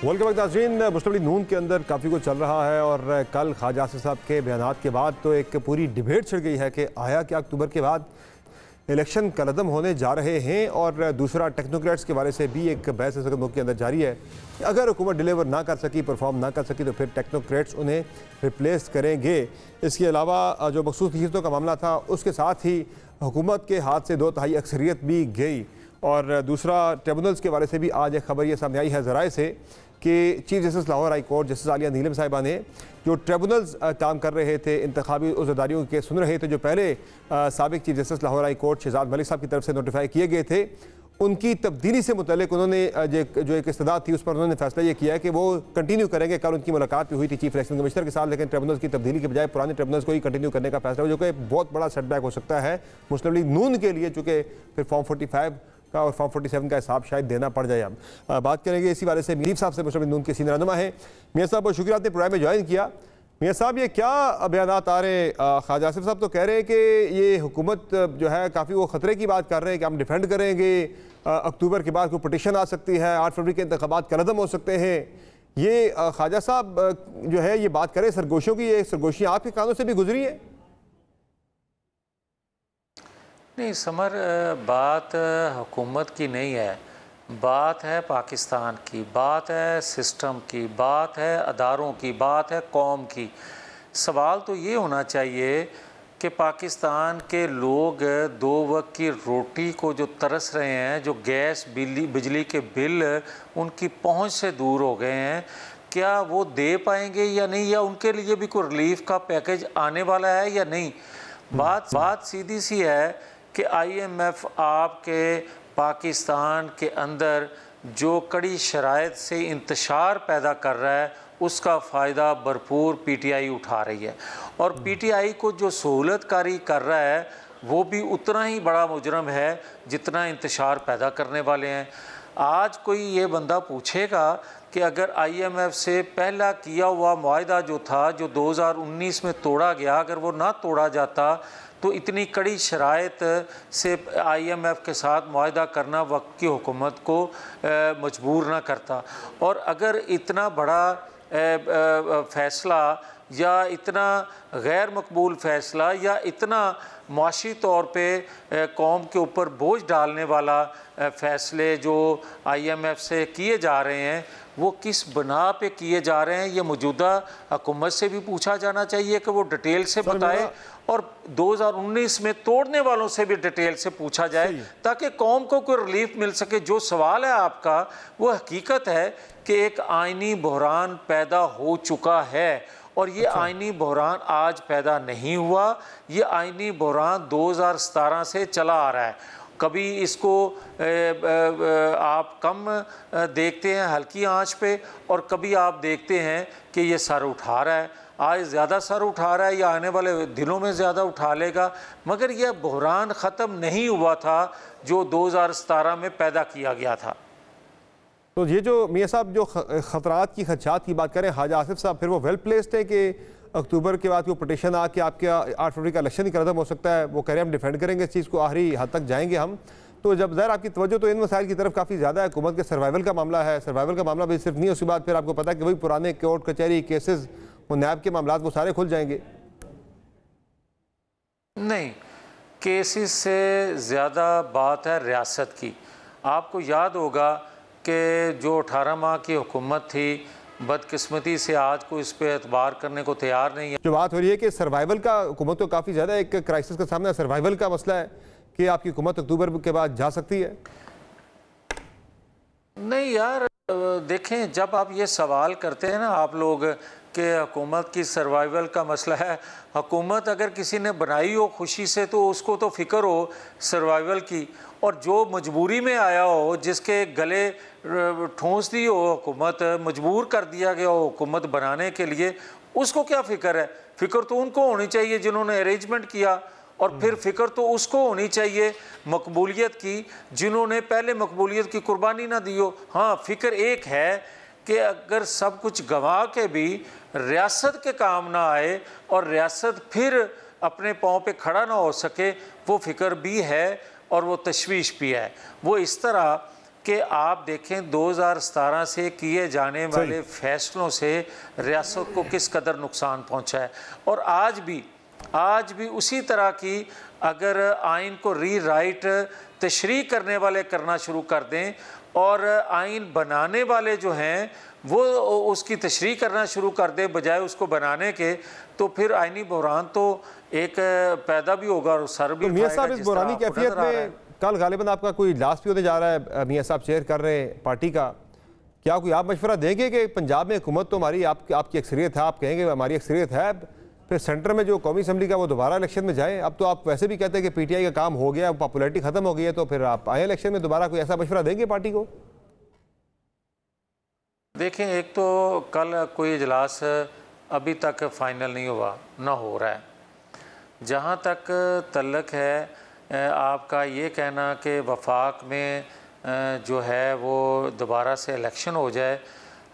वेलकम बैक नाज़रीन। मुस्लिम लीग नून के अंदर काफ़ी कुछ चल रहा है, और कल ख्वाजा आसिफ साहब के बयानात के बाद तो एक पूरी डिबेट छिड़ गई है कि आया क्या अक्टूबर के बाद इलेक्शन कलअदम होने जा रहे हैं। और दूसरा, टेक्नोक्रेट्स के वाले से भी एक बहस इस वक्त मुल्क के अंदर जारी है कि अगर हुकूमत डिलीवर ना कर सकी, परफॉर्म ना कर सकी, तो फिर टेक्नोक्रेट्स उन्हें रिप्लेस करेंगे। इसके अलावा जो मखसूस हिस्सों का मामला था, उसके साथ ही हुकूमत के हाथ से 2/3 अक्सरियत भी गई। और दूसरा, ट्रिब्यूनल्स के वाले से भी आज एक खबर ये सामने आई है ज़राए से कि chief justice Lahore high court justice Aalia Neelum साहिबा ने जो ट्रिब्यूनल्स काम कर रहे थे, इंतखाबी उज़्ज़दारियों के सुन रहे थे, जो पहले साबिक chief justice Lahore high court Shahzad Malik साहब की तरफ से नोटिफाई किए गए थे, उनकी तब्दीली से मुतल्लिक उन्होंने जो एक इस्तदाद थी उस पर उन्होंने फैसला ये किया है कि वो कंटिन्यू करेंगे। कल उनकी मुलाकात भी हुई थी चीफ इलेक्शन कमिश्नर के साथ, लेकिन ट्रिब्यूनल्स की तब्दीली के बजाय पुराने ट्रिब्यूनल्स को ही कंटिन्यू करने का फैसला, जो कि बहुत बड़ा सेटबैक हो सकता है मुस्लिम लीग नून के लिए, चूँकि फिर फॉर्म 45 का और फॉर्म 47 का हिसाब शायद देना पड़ जाए। हम बात करेंगे इसी वाले से मीर साहब से, मुस्लिम लीग नून के सीनियर रहनुमा है। मियाँ साहब बहुत शुक्रिया आपने प्रोग्राम में ज्वाइन किया। मियाँ साहब, ये क्या बयान आ रहे हैं? ख्वाजा आसिफ साहब तो कह रहे हैं कि ये हुकूमत जो है काफ़ी वो ख़तरे की बात कर रहे हैं कि हम डिफेंड करेंगे, अक्टूबर के बाद कोई पटिशन आ सकती है, 8 फरवरी के इंतखाबात कलअदम हो सकते हैं। ये ख्वाजा साहब जो है ये बात करें सरगोशियों की, ये सरगोशियाँ आपके कानों से भी गुजरी है? नहीं समर, बात हुकूमत की नहीं है, बात है पाकिस्तान की, बात है सिस्टम की, बात है अदारों की, बात है कौम की। सवाल तो ये होना चाहिए कि पाकिस्तान के लोग 2 वक्त की रोटी को जो तरस रहे हैं, जो गैस बिजली के बिल उनकी पहुंच से दूर हो गए हैं, क्या वो दे पाएंगे या नहीं, या उनके लिए भी कोई रिलीफ का पैकेज आने वाला है या नहीं। बात सीधी सी है कि IMF आपके पाकिस्तान के अंदर जो कड़ी शराइत से इंतशार पैदा कर रहा है उसका फ़ायदा भरपूर PTI उठा रही है, और PTI को जो सहूलतकारी कर रहा है वो भी उतना ही बड़ा मुजरम है जितना इंतशार पैदा करने वाले हैं। आज कोई ये बंदा पूछेगा कि अगर IMF से पहला किया हुआ मुआहदा जो था, जो 2019 में तोड़ा गया, अगर वो ना तोड़ा जाता तो इतनी कड़ी शराइत से IMF के साथ मुआहदा करना वक्त की हुकूमत को मजबूर ना करता। और अगर इतना बड़ा फ़ैसला या इतना गैर मकबूल फ़ैसला या इतना माशी तौर पे कौम के ऊपर बोझ डालने वाला फ़ैसले जो IMF से किए जा रहे हैं, वो किस बना पे किए जा रहे हैं, ये मौजूदा हुकूमत से भी पूछा जाना चाहिए कि वो डिटेल से बताए, और 2019 में तोड़ने वालों से भी डिटेल से पूछा जाए ताकि कौम को कोई रिलीफ मिल सके। जो सवाल है आपका वो हकीकत है कि एक आइनी बहरान पैदा हो चुका है, और ये आइनी बहरान आज पैदा नहीं हुआ, ये आइनी बहरान 2017 से चला आ रहा है। कभी इसको आप कम देखते हैं हल्की आंच पे, और कभी आप देखते हैं कि ये सर उठा रहा है। आज ज़्यादा सर उठा रहा है या आने वाले दिनों में ज़्यादा उठा लेगा, मगर यह बहरान ख़त्म नहीं हुआ था जो 2017 में पैदा किया गया था। तो ये जो मियाँ साहब जो ख़तरात की खदशात की बात करें ख्वाजा आसिफ साहब, फिर वो वेल प्लेस्ड है कि अक्टूबर के बाद कोई पटिशन आके आपके 8 फरवरी का इलेक्शन ही कदम हो सकता है। वो कह रहे हैं हम डिफेंड करेंगे इस चीज़ को, आखिरी हद तक जाएंगे हम। तो जब ज़ाहिर आपकी तवज्जो तो इन मसाइल की तरफ काफ़ी ज़्यादा है, हुकूमत के सर्वाइवल का मामला है, सर्वाइवल का मामला भी सिर्फ नहीं, उसके बाद फिर आपको पता है कि वही पुराने कोर्ट कचहरी केसेस, वो नैब के मामला वो सारे खुल जाएंगे। नहीं, केसेस से ज़्यादा बात है रियासत की। आपको याद होगा कि जो 18 माह की हुकूमत थी, बदकिस्मती से आज को इस पर एतबार करने को तैयार नहीं है। जो बात हो रही है कि सर्वाइवल का हुकूमत को काफ़ी ज़्यादा एक क्राइसिस का सामना, सर्वाइवल का मसला है कि आपकी हुकूमत अक्टूबर के बाद जा सकती है। नहीं यार, देखें, जब आप ये सवाल करते हैं ना आप लोग कि हुकूमत की सर्वाइवल का मसला है, हुकूमत अगर किसी ने बनाई हो खुशी से तो उसको तो फ़िक्र हो सर्वाइवल की, और जो मजबूरी में आया हो, जिसके गले ठूंस दी हो हुकूमत, मजबूर कर दिया गया हो हुकूमत बनाने के लिए, उसको क्या फ़िक्र है। फ़िक्र तो उनको होनी चाहिए जिन्होंने अरेंजमेंट किया, और फिर फ़िक्र तो उसको होनी चाहिए मकबूलियत की जिन्होंने पहले मकबूलियत की कुर्बानी ना दी हो। हाँ, फ़िक्र एक है कि अगर सब कुछ गंवा के भी रियासत के काम ना आए और रियासत फिर अपने पाँव पे खड़ा ना हो सके, वो फ़िक्र भी है और वो तशवीश भी है। वो इस तरह कि आप देखें 2017 से किए जाने वाले फ़ैसलों से रियासत को किस कदर नुकसान पहुँचा है, और आज भी उसी तरह की अगर आइन को रीराइट तशरीह करने वाले करना शुरू कर दें और आइन बनाने वाले जो हैं वो उसकी तशरीह करना शुरू कर दें बजाय उसको बनाने के, तो फिर आइनी बहरान तो एक पैदा भी होगा और सर भी। तो मियाँ साहब, इस बहरानी कैफियत में कल गालिबन आपका कोई इजलास भी होने जा रहा है, मियाँ साहब चेयर कर रहे हैं पार्टी का, क्या कोई आप मशवरा देंगे कि पंजाब में हुकूमत तो हमारी आपकी अक्सरियत है, आप कहेंगे हमारी अक्सरियत है, फिर सेंटर में जो कौमी असम्बली का वो दोबारा इलेक्शन में जाए। अब तो आप वैसे भी कहते हैं कि PTI का काम हो गया, पॉपुलैरिटी खत्म हो गई है, तो फिर आप आए इलेक्शन में दोबारा कोई ऐसा मशवरा देंगे पार्टी को? देखें, एक तो कल कोई इजलास अभी तक फाइनल नहीं हुआ, ना हो रहा है। जहाँ तक तल्लक है आपका ये कहना कि वफाक में जो है वो दोबारा से इलेक्शन हो जाए,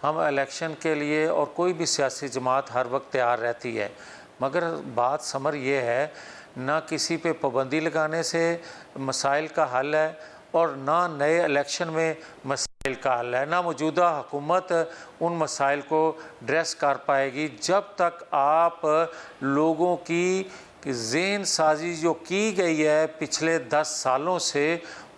हम इलेक्शन के लिए और कोई भी सियासी जमात हर वक्त तैयार रहती है, मगर बात समर ये है ना किसी पे पाबंदी लगाने से मसाइल का हल है और ना नए इलेक्शन में मसाइल का हल है, ना मौजूदा हुकूमत उन मसाइल को ड्रेस कर पाएगी जब तक आप लोगों की ज़हन साजी जो की गई है पिछले 10 सालों से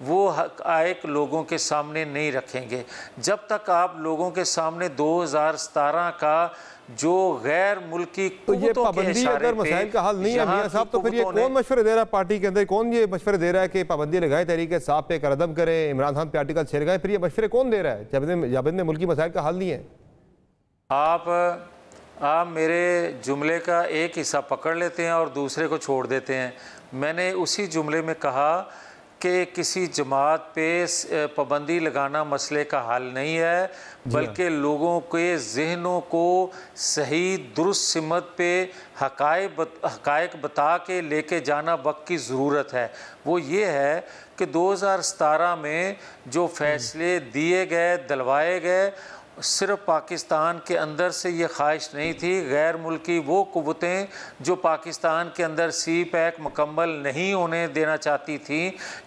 वो हक़ाइक़ लोगों के सामने नहीं रखेंगे। जब तक आप लोगों के सामने 2017 का जो गैर मुल्की तो ये पाबंदी अगर मसाइल का हल नहीं है मियां साहब, तो फिर ये कौन मशवरे दे रहा है पार्टी के अंदर? कौन ये मशवरे दे रहा है कि पाबंदी लगाए, तहरीक इंसाफ पे कदम करें, इमरान खान पे आर्टिकल 6 लगाएं? फिर ये मशवरे कौन दे रहा है जब इनमें मुल्की मसाइल का हल नहीं है? आप मेरे जुमले का एक हिस्सा पकड़ लेते हैं और दूसरे को छोड़ देते हैं। मैंने उसी जुमले में कहा कि किसी जमात पे पाबंदी लगाना मसले का हल नहीं है, बल्कि लोगों के जहनों को सही दुरुस्त सिमत पे हक़ाइक़ बता के लेके जाना वक्त की ज़रूरत है। वो ये है कि 2017 में जो फ़ैसले दिए गए, दिलवाए गए, सिर्फ पाकिस्तान के अंदर से ये ख्वाहिश नहीं थी, गैर मुल्की वो क़ुव्वतें जो पाकिस्तान के अंदर CPEC मुकम्मल नहीं होने देना चाहती थी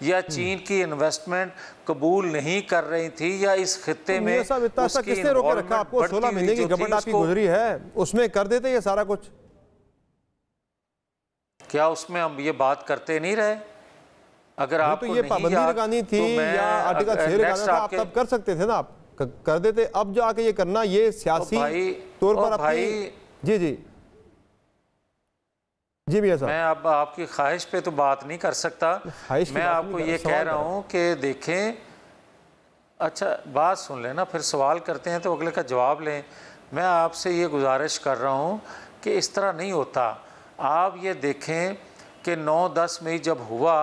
या चीन की इन्वेस्टमेंट कबूल नहीं कर रही थी या इस खित्ते में किसने रोके रखा आपको? 16 महीने की गवर्नमेंट आपकी गुजरी है, उसमें कर देते ये सारा कुछ। क्या उसमें हम ये बात करते नहीं रहे? अगर आप तो ये पाबंदी लगानी थी या आर्टिकल 6 लगाना था, आप तब कर सकते थे ना, आप कर देते। अब जो आके ये करना, ये सियासी तौर पर अपनी जी जी जी मियां साहब, मैं अब आपकी ख्वाहिश पे तो बात नहीं कर सकता। मैं आपको ये कह रहा हूँ कि देखें, अच्छा बात सुन लेना, फिर सवाल करते हैं तो अगले का जवाब लें। मैं आपसे ये गुजारिश कर रहा हूँ कि इस तरह नहीं होता। आप ये देखें कि 9-10 मई जब हुआ,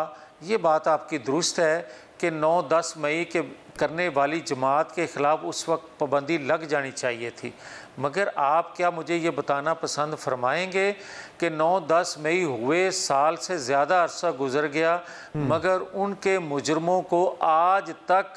ये बात आपकी दुरुस्त है कि 9-10 मई के करने वाली जमात के ख़िलाफ़ उस वक्त पाबंदी लग जानी चाहिए थी, मगर आप क्या मुझे ये बताना पसंद फरमाएंगे कि 9-10 मई हुए साल से ज़्यादा अरसा गुजर गया, मगर उनके मुजरमों को आज तक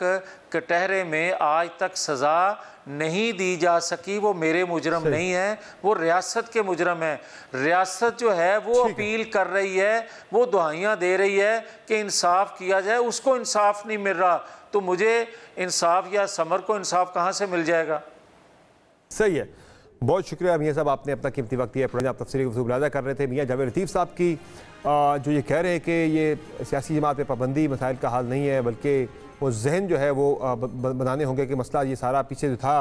कटहरे में आज तक सज़ा नहीं दी जा सकी? वो मेरे मुजरम नहीं है, वो रियासत के मुजरम है। रियासत जो है वो अपील कर रही है, वो दुआइयाँ दे रही है कि इंसाफ किया जाए, उसको इंसाफ नहीं मिल रहा, तो मुझे इंसाफ या समर को इंसाफ कहाँ से मिल जाएगा? सही है, बहुत शुक्रिया मियां साहब, आपने अपना कीमती वक्त दिया। आप तफसीली मुलाजा कर रहे थे मियां जावेद लतीफ़ साहब की, जो ये कह रहे हैं कि ये सियासी जमात पे पाबंदी मसाइल का हल नहीं है, बल्कि वो जहन जो है वो बनाने होंगे कि मसला ये सारा पीछे जो था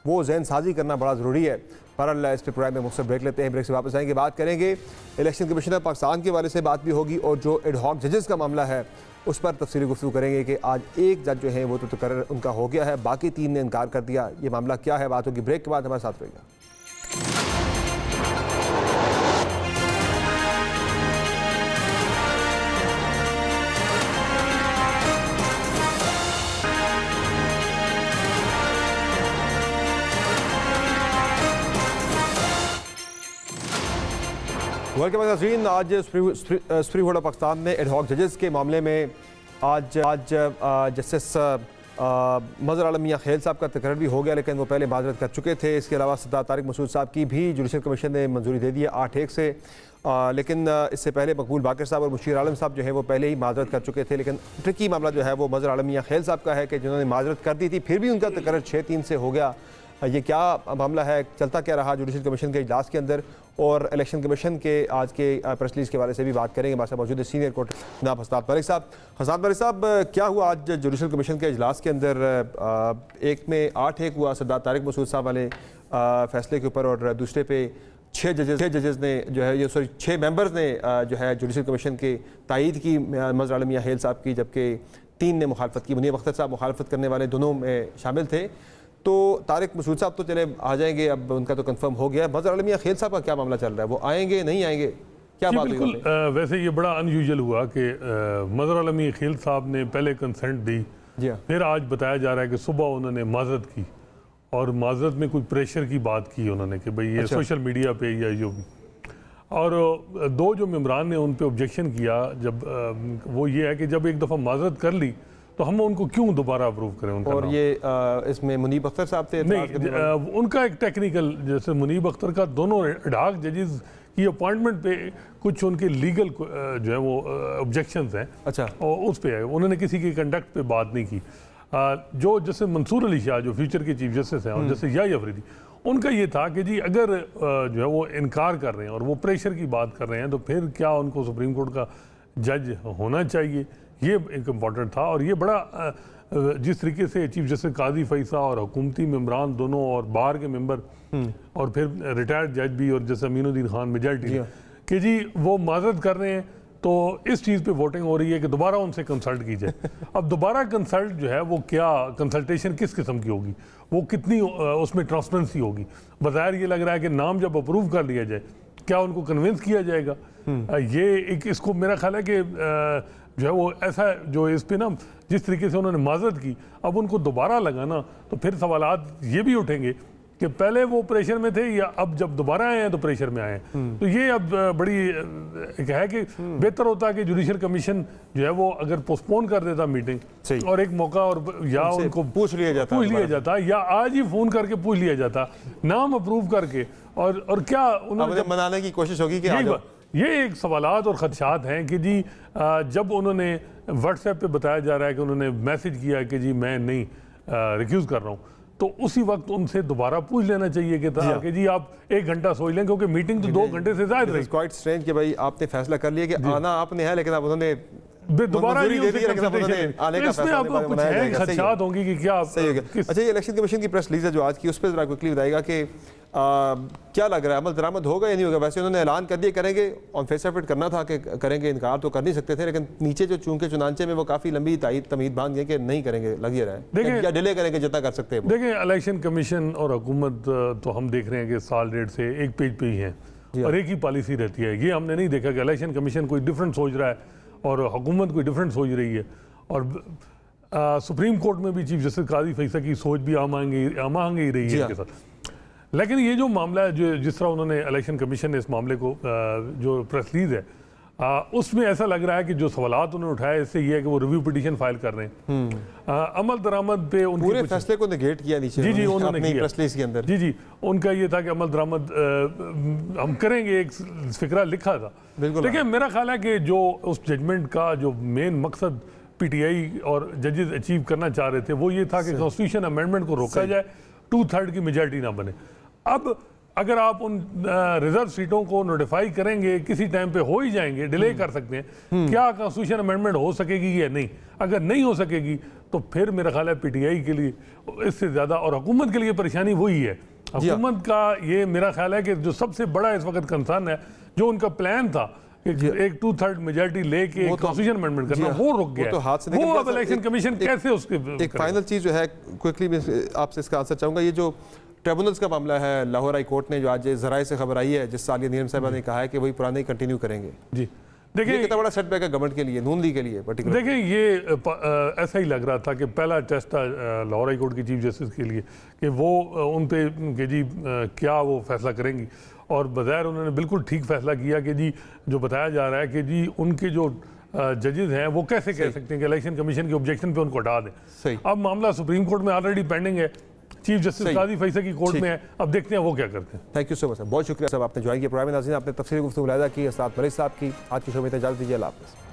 वो जहन साजी करना बड़ा ज़रूरी है। बहरहाल इस पर प्रोग्राम में मुख्तसर ब्रेक लेते हैं, ब्रेक से वापस आएंगे, बात करेंगे इलेक्शन कमीशनर पाकिस्तान के वाले से बात भी होगी, और जो एडहॉक जजेस का मामला है उस पर तफसीली गुफ्तगू करेंगे कि आज एक जज जो है वो तो तकर्रर उनका हो गया है, बाकी 3 ने इनकार कर दिया। ये मामला क्या है, बात होगी ब्रेक के बाद, हमारे साथ रहेगा। वेलकम नाज़रीन, आज सुप्रीम कोर्ट ऑफ पाकिस्तान ने एडहॉक जजेस के मामले में आज जस्टिस मज़हर आलम मियां खेल साहब का तकर्रर भी हो गया, लेकिन वो पहले माजरत कर चुके थे। इसके अलावा सरदार तारिक मसूद साहब की भी जुडिशल कमीशन ने मंजूरी दे दी है 8-1 से, लेकिन इससे पहले मकबूल बाकर साहब और मुशीर आलम साहब जो है वो पहले ही माजरत कर चुके थे। लेकिन ट्रिकी मामला जो है वो मज़हर आलम मियां खेल साहब का है कि जिन्होंने माजरत कर दी थी, फिर भी उनका तकर्रर 6-3 से हो गया। ये क्या मामला है, चलता क्या रहा जुडिशल कमीशन के इजलास के अंदर, और इलेक्शन कमीशन के आज के प्रेस रिलीज के वाले से भी बात करेंगे। हमारे साथ मौजूद है सीनियर कोर्ट जनाब हसनात मलिक साहब। हसनात मलिक साहब, क्या हुआ आज जुडिशल कमीशन के इजलास के अंदर? एक में 8-1 हुआ सरदार तारिक मसूद साहब वाले फैसले के ऊपर, और दूसरे पे 6 जजेस ने जो है, ये 6 मेंबर्स ने जो है जुडिशल कमीशन के तायीद की मज़हर आलम मियां खेल साहब की, जबकि 3 ने मुखालफत की। मुनीर अख्तर साहब मुखालफत करने वाले दोनों में शामिल थे। तो तारिक मसूद साहब तो चले आ जाएंगे, अब उनका तो कंफर्म हो गया है। मजहर आलम मियां खेल साहब का क्या मामला चल रहा है, वो आएंगे नहीं आएंगे, क्या बात हुई? वैसे ये बड़ा अनयूजुअल हुआ कि मजहर आलम मियां खेल साहब ने पहले कंसेंट दी, फिर आज बताया जा रहा है कि सुबह उन्होंने माजरत की और माजरत में कोई प्रेशर की बात की उन्होंने कि भाई ये सोशल मीडिया पे या जो भी, और दो जो मेम्बरान ने उन पे ऑब्जेक्शन किया जब वो ये है कि जब एक दफ़ा माजरत कर ली तो हम उनको क्यों दोबारा अप्रूव करें उनका और नाम? ये इसमें मुनीब अख्तर साहब थे नहीं, उनका एक टेक्निकल, जैसे मुनीब अख्तर का दोनों एडहॉक जजेस की अपॉइंटमेंट पे कुछ उनके लीगल जो है वो ऑब्जेक्शंस हैं, अच्छा, और उस पे है, उन्होंने किसी के कंडक्ट पे बात नहीं की। जो जैसे मंसूर अली शाह जो फ्यूचर के चीफ जस्टिस हैं और जैसे याही अफरीदी, उनका ये था कि जी अगर जो है वो इनकार कर रहे हैं और वो प्रेशर की बात कर रहे हैं तो फिर क्या उनको सुप्रीम कोर्ट का जज होना चाहिए, ये एक इम्पॉर्टेंट था। और ये बड़ा जिस तरीके से चीफ जस्टिस काजी फैसा और हुकूमती मेम्बरान दोनों और बार के मेंबर और फिर रिटायर्ड जज भी और जैसे अमीनुद्दीन खान मेजॉरिटी कि जी वो माजरत कर रहे हैं, तो इस चीज़ पे वोटिंग हो रही है कि दोबारा उनसे कंसल्ट की जाए। अब दोबारा कंसल्ट जो है वो क्या कंसल्टेशन किस किस्म की होगी, वो कितनी उसमें ट्रांसपेरेंसी होगी? बज़ाहिर ये लग रहा है कि नाम जब अप्रूव कर लिया जाए क्या उनको कन्विंस किया जाएगा? ये एक इसको मेरा ख्याल है कि जो है वो ऐसा जो इस पे ना जिस तरीके से उन्होंने माजरत की, अब उनको दोबारा लगाना तो फिर सवालात ये भी उठेंगे कि पहले वो प्रेशर में थे या अब जब दोबारा आए हैं तो प्रेशर में आए हैं। तो ये अब बड़ी है कि बेहतर होता कि जुडिशल कमीशन जो है वो अगर पोस्टपोन कर देता मीटिंग और एक मौका और या उनको पूछ लिया जाता या आज ही फोन करके पूछ लिया जाता नाम अप्रूव करके, और क्या उन्होंने मनाने की कोशिश होगी कि ये एक सवालात और खदशात हैं कि जी जब उन्होंने व्हाट्सएप पे बताया जा रहा है कि उन्होंने मैसेज किया कि जी मैं नहीं रिक्यूज़ कर रहा हूँ, तो उसी वक्त उनसे दोबारा पूछ लेना चाहिए कि जी आप 1 घंटा सोच लें, क्योंकि मीटिंग तो 2 घंटे से ज़्यादा रही। क्वाइट स्ट्रेंज कि भाई आपने फैसला कर लिया कि आना आपने है, लेकिन अब उन्होंने दोबारा इसमें आपको कुछ है खदशात होंगी कि क्या सही हो गया। अच्छा, ये इलेक्शन कमीशन की प्रेस रिलीज है जो आज की, उस पर जरा क्विकली बताएगा कि क्या लग रहा है, अमल दरामद होगा या नहीं होगा? वैसे उन्होंने ऐलान कर दिया करेंगे, ऑन फेस ऑफ इट करना था कि करेंगे, इनकार तो कर नहीं सकते थे, लेकिन नीचे जो चूंकि चुनांचे में वो काफ़ी लंबी तमीद बांध गए कि नहीं करेंगे, लग ही रहा है, या डिले करेंगे जितना कर सकते हैं। देखिए, इलेक्शन कमीशन और हुकूमत तो हम देख रहे हैं कि साल डेढ़ से एक पेज पे ही है और एक ही पॉलिसी रहती है। ये हमने नहीं देखा कि इलेक्शन कमीशन कोई डिफरेंट सोच रहा है और हुकूमत कोई डिफरेंट सोच रही है। और सुप्रीम कोर्ट में भी चीफ जस्टिस काजी फैसा की सोच भी आमांगी ही रही है इनके साथ। लेकिन ये जो मामला है, जो जिस तरह उन्होंने इलेक्शन कमीशन ने इस मामले को जो प्रेस रिलीज है उसमें ऐसा लग रहा है कि जो सवालात उन्होंने उठाए इससे ये है कि वो रिव्यू पिटीशन फाइल कर रहे हैं। अमल दरामद पे उनके पूरे फैसले को नेगेट किया नीचे। जी उन्होंने किया प्रेस रिलीज के अंदर। जी उनका ये था कि अमल दरामद हम करेंगे, एक फिक्रा लिखा था। देखिए, मेरा ख्याल है कि जो उस जजमेंट का जो मेन मकसद पीटीआई और जजेस अचीव करना चाह रहे थे वो ये था कि कॉन्स्टिट्यूशन अमेंडमेंट को रोका जाए, 2/3 की मेजॉरिटी ना बने। अब अगर आप उन रिजर्व सीटों को नोटिफाई करेंगे, किसी टाइम पे हो ही जाएंगे, डिले कर सकते हैं, क्या कॉन्स्टिट्यूशन अमेंडमेंट हो सकेगी या नहीं? अगर नहीं हो सकेगी तो फिर मेरा ख्याल है पीटीआई के लिए इससे ज़्यादा और हुकूमत के लिए परेशानी वही है। हुकूमत का ये मेरा ख्याल है कि जो सबसे बड़ा इस वक्त कंसर्न है, जो उनका प्लान था एक 2/3 मेजॉरिटी लेके कॉन्स्टिट्यूशन अमेंडमेंट करना, वो रुक गया। तो हाथ से वो अब इलेक्शन कमीशन कैसे उसके एक फाइनल चीज़ जो है क्विकली मैं आपसे इसका आंसर चाहूँगा, ये जो ट्रिब्यूनल्स का मामला है, लाहौर हाई कोर्ट ने जो आज ज़राए से खबर आई है जिस साल ये नीलम साहिबा ने कहा है कि वही पुराने कंटिन्यू करेंगे। जी देखिए, कितना बड़ा सेटबैक है गवर्नमेंट के लिए, नून लीग के लिए पर्टिकुलर। देखिए, ये ऐसा ही लग रहा था कि पहला टेस्ट था लाहौर हाई कोर्ट की चीफ जस्टिस के लिए कि वो उन पे कि जी क्या वो फैसला करेंगी, और बज़ाहिर उन्होंने बिल्कुल ठीक फैसला किया कि जी जो बताया जा रहा है कि जी उनके जो जजेस हैं वो कैसे कह सकते हैं कि इलेक्शन कमीशन के ऑब्जेक्शन पे उनको हटा दें। अब मामला सुप्रीम कोर्ट में ऑलरेडी पेंडिंग है, चीफ जस्टिस काजी फैसा की कोर्ट में है, अब देखते हैं वो क्या करते हैं। Thank you so much sir, बहुत शुक्रिया साहब, आपने ज्वाइन किया प्रोग्राम में। नाज़रीन, आपने तफसीली गुफ्तगू मुलाहिज़ा की, उस्ताद मलिक साहब की। आज की शो में इजाज़त दीजिए, अल्लाह हाफ़िज़।